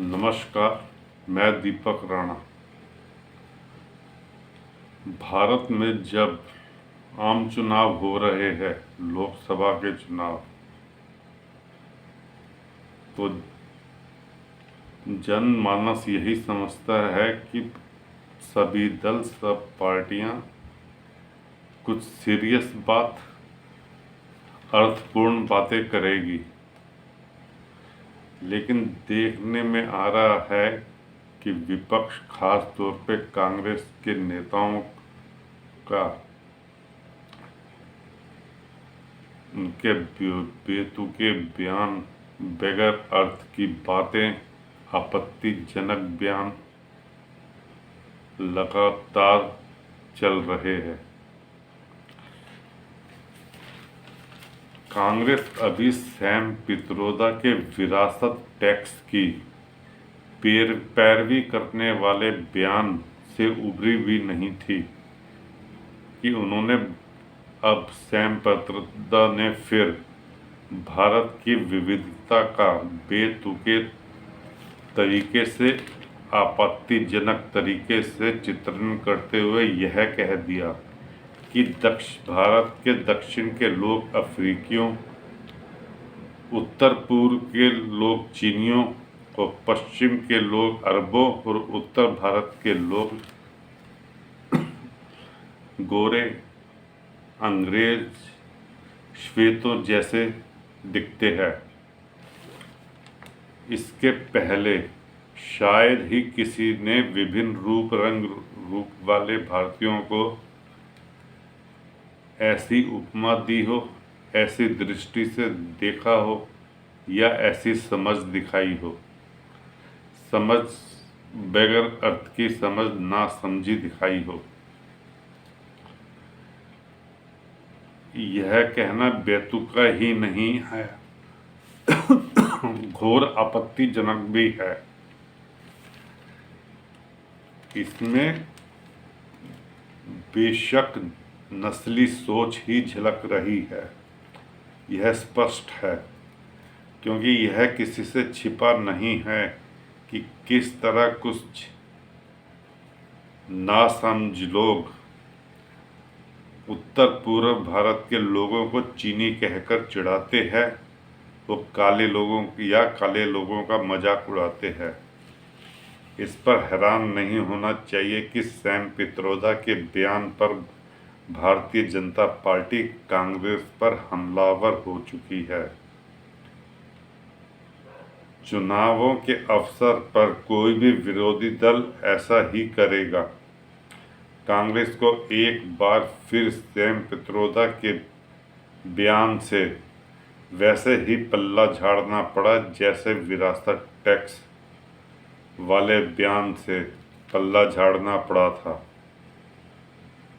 नमस्कार, मैं दीपक राणा। भारत में जब आम चुनाव हो रहे हैं, लोकसभा के चुनाव, तो जनमानस यही समझता है कि सभी दल, सब पार्टियां कुछ सीरियस बात, अर्थपूर्ण बातें करेगी। लेकिन देखने में आ रहा है कि विपक्ष, खास तौर पे कांग्रेस के नेताओं का, उनके बेतुके बयान, बगैर अर्थ की बातें, आपत्तिजनक बयान लगातार चल रहे हैं। कांग्रेस अभी सैम पित्रोदा के विरासत टैक्स की पैरवी करने वाले बयान से उभरी भी नहीं थी कि उन्होंने अब सैम पित्रोदा ने फिर भारत की विविधता का बेतुके तरीके से, आपत्तिजनक तरीके से चित्रण करते हुए यह कह दिया कि भारत के दक्षिण के लोग अफ्रीकियों, उत्तर पूर्व के लोग चीनियों और पश्चिम के लोग अरबों और उत्तर भारत के लोग गोरे, अंग्रेज, श्वेतों जैसे दिखते हैं। इसके पहले शायद ही किसी ने विभिन्न रूप वाले भारतीयों को ऐसी उपमा दी हो, ऐसी दृष्टि से देखा हो या ऐसी समझ दिखाई हो। समझ बगैर अर्थ की समझ ना समझी दिखाई हो। यह कहना बेतुका ही नहीं है, घोर आपत्तिजनक भी है। इसमें बेशक नस्ली सोच ही झलक रही है, यह स्पष्ट है, क्योंकि यह किसी से छिपा नहीं है कि किस तरह कुछ नासमझ लोग उत्तर पूर्व भारत के लोगों को चीनी कहकर चिढ़ाते हैं, वो काले लोगों का मजाक उड़ाते हैं। इस पर हैरान नहीं होना चाहिए कि सैम पित्रोदा के बयान पर भारतीय जनता पार्टी कांग्रेस पर हमलावर हो चुकी है। चुनावों के अवसर पर कोई भी विरोधी दल ऐसा ही करेगा। कांग्रेस को एक बार फिर सैम पित्रोदा के बयान से वैसे ही पल्ला झाड़ना पड़ा जैसे विरासत टैक्स वाले बयान से पल्ला झाड़ना पड़ा था।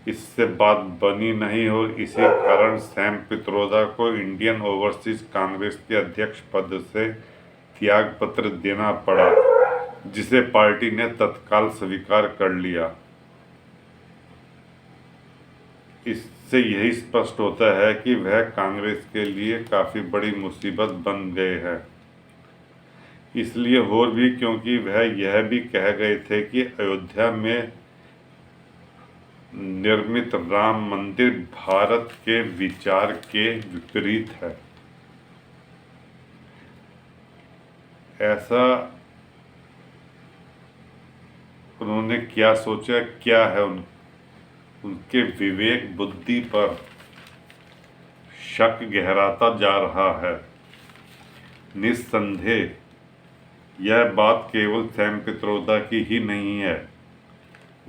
इससे बात बनी नहीं और इसी कारण सैम पित्रोदा को इंडियन ओवरसीज कांग्रेस के अध्यक्ष पद से त्याग पत्र देना पड़ा, जिसे पार्टी ने तत्काल स्वीकार कर लिया। इससे यही स्पष्ट होता है कि वह कांग्रेस के लिए काफ़ी बड़ी मुसीबत बन गए हैं। इसलिए और भी क्योंकि वह यह भी कह गए थे कि अयोध्या में निर्मित राम मंदिर भारत के विचार के विपरीत है। ऐसा उन्होंने क्या सोचा, क्या है उनके विवेक बुद्धि पर शक गहराता जा रहा है। निस्संदेह यह बात केवल सैम पित्रोदा की ही नहीं है।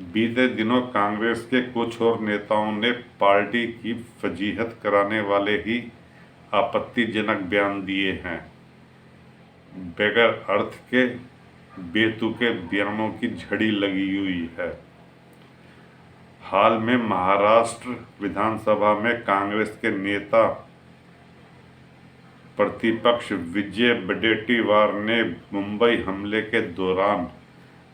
बीते दिनों कांग्रेस के कुछ और नेताओं ने पार्टी की फजीहत कराने वाले ही आपत्तिजनक बयान दिए हैं। बगैर अर्थ के बेतुके बयानों की झड़ी लगी हुई है। हाल में महाराष्ट्र विधानसभा में कांग्रेस के नेता प्रतिपक्ष विजय वडेट्टीवार ने मुंबई हमले के दौरान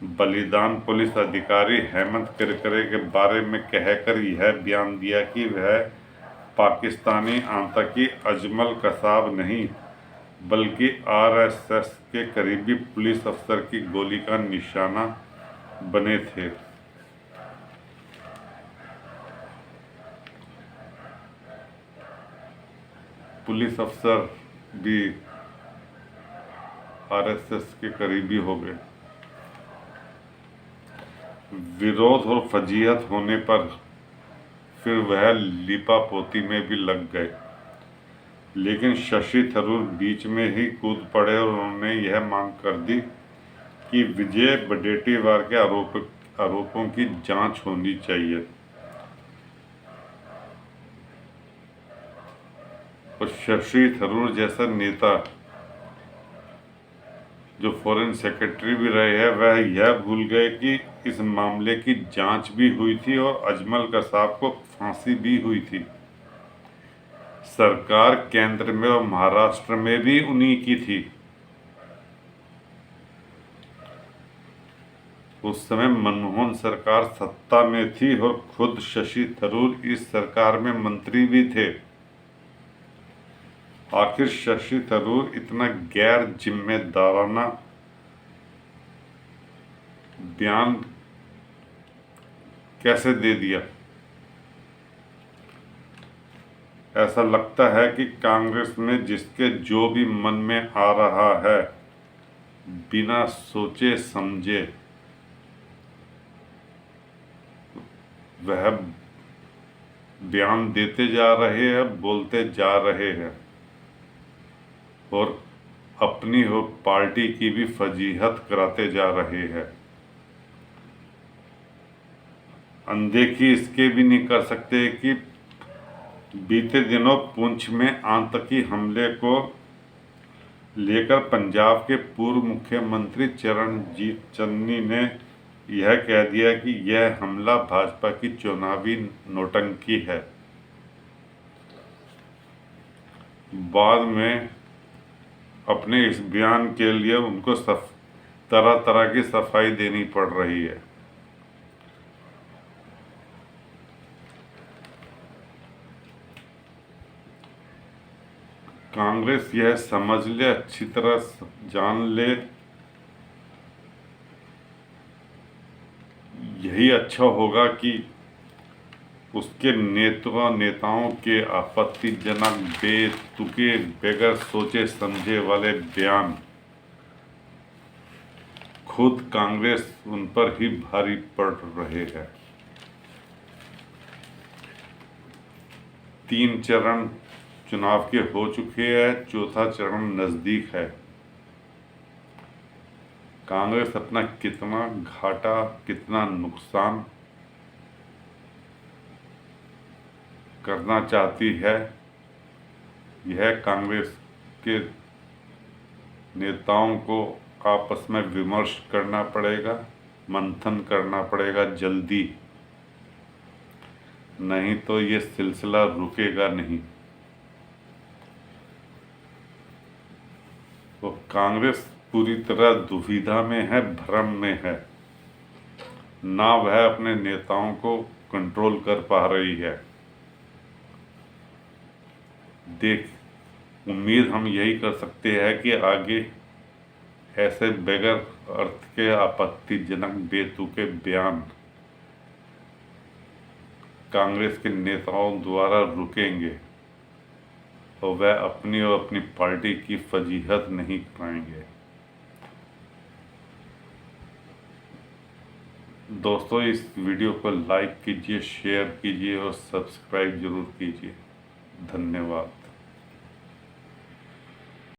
बलिदान पुलिस अधिकारी हेमंत करकरे के बारे में कहकर यह बयान दिया कि वह पाकिस्तानी आतंकी अजमल कसाब नहीं बल्कि आरएसएस के करीबी पुलिस अफसर की गोली का निशाना बने थे। पुलिस अफसर भी आरएसएस के करीबी हो गए। विरोध और फजीहत होने पर फिर वह लीपापोती में भी लग गए, लेकिन शशि थरूर बीच में ही कूद पड़े और उन्होंने यह मांग कर दी कि विजय वडेट्टीवार के आरोपों की जांच होनी चाहिए। और शशि थरूर जैसा नेता जो फॉरेन सेक्रेटरी भी रहे हैं, वह यह भूल गए कि इस मामले की जांच भी हुई थी और अजमल कसाब को फांसी भी हुई थी। सरकार केंद्र में और महाराष्ट्र में भी उन्हीं की थी। उस समय मनमोहन सरकार सत्ता में थी और खुद शशि थरूर इस सरकार में मंत्री भी थे। आखिर शशि थरूर इतना गैर जिम्मेदाराना बयान कैसे दे दिया? ऐसा लगता है कि कांग्रेस में जिसके जो भी मन में आ रहा है, बिना सोचे समझे वह बयान देते जा रहे हैं, बोलते जा रहे हैं और अपनी हो पार्टी की भी फजीहत कराते जा रहे हैं। अनदेखी इसके भी नहीं कर सकते कि बीते दिनों पुंछ में आतंकी हमले को लेकर पंजाब के पूर्व मुख्यमंत्री चरणजीत चन्नी ने यह कह दिया कि यह हमला भाजपा की चुनावी नौटंकी है। बाद में अपने इस बयान के लिए उनको तरह तरह की सफाई देनी पड़ रही है। कांग्रेस यह समझ ले, अच्छी तरह जान ले, यही अच्छा होगा कि उसके नेताओं के आपत्तिजनक, बेतुके, बगैर सोचे समझे वाले बयान खुद कांग्रेस उन पर ही भारी पड़ रहे हैं। 3 चरण चुनाव के हो चुके हैं, चौथा चरण नजदीक है। कांग्रेस अपना कितना घाटा, कितना नुकसान करना चाहती है, यह कांग्रेस के नेताओं को आपस में विमर्श करना पड़ेगा, मंथन करना पड़ेगा जल्दी, नहीं तो ये सिलसिला रुकेगा नहीं। तो कांग्रेस पूरी तरह दुविधा में है, भ्रम में है, ना वह अपने नेताओं को कंट्रोल कर पा रही है। उम्मीद हम यही कर सकते हैं कि आगे ऐसे बगैर अर्थ के आपत्तिजनक, बेतुके बयान कांग्रेस के नेताओं द्वारा रुकेंगे और वह अपनी और अपनी पार्टी की फजीहत नहीं कराएंगे। दोस्तों, इस वीडियो को लाइक कीजिए, शेयर कीजिए और सब्सक्राइब जरूर कीजिए। धन्यवाद।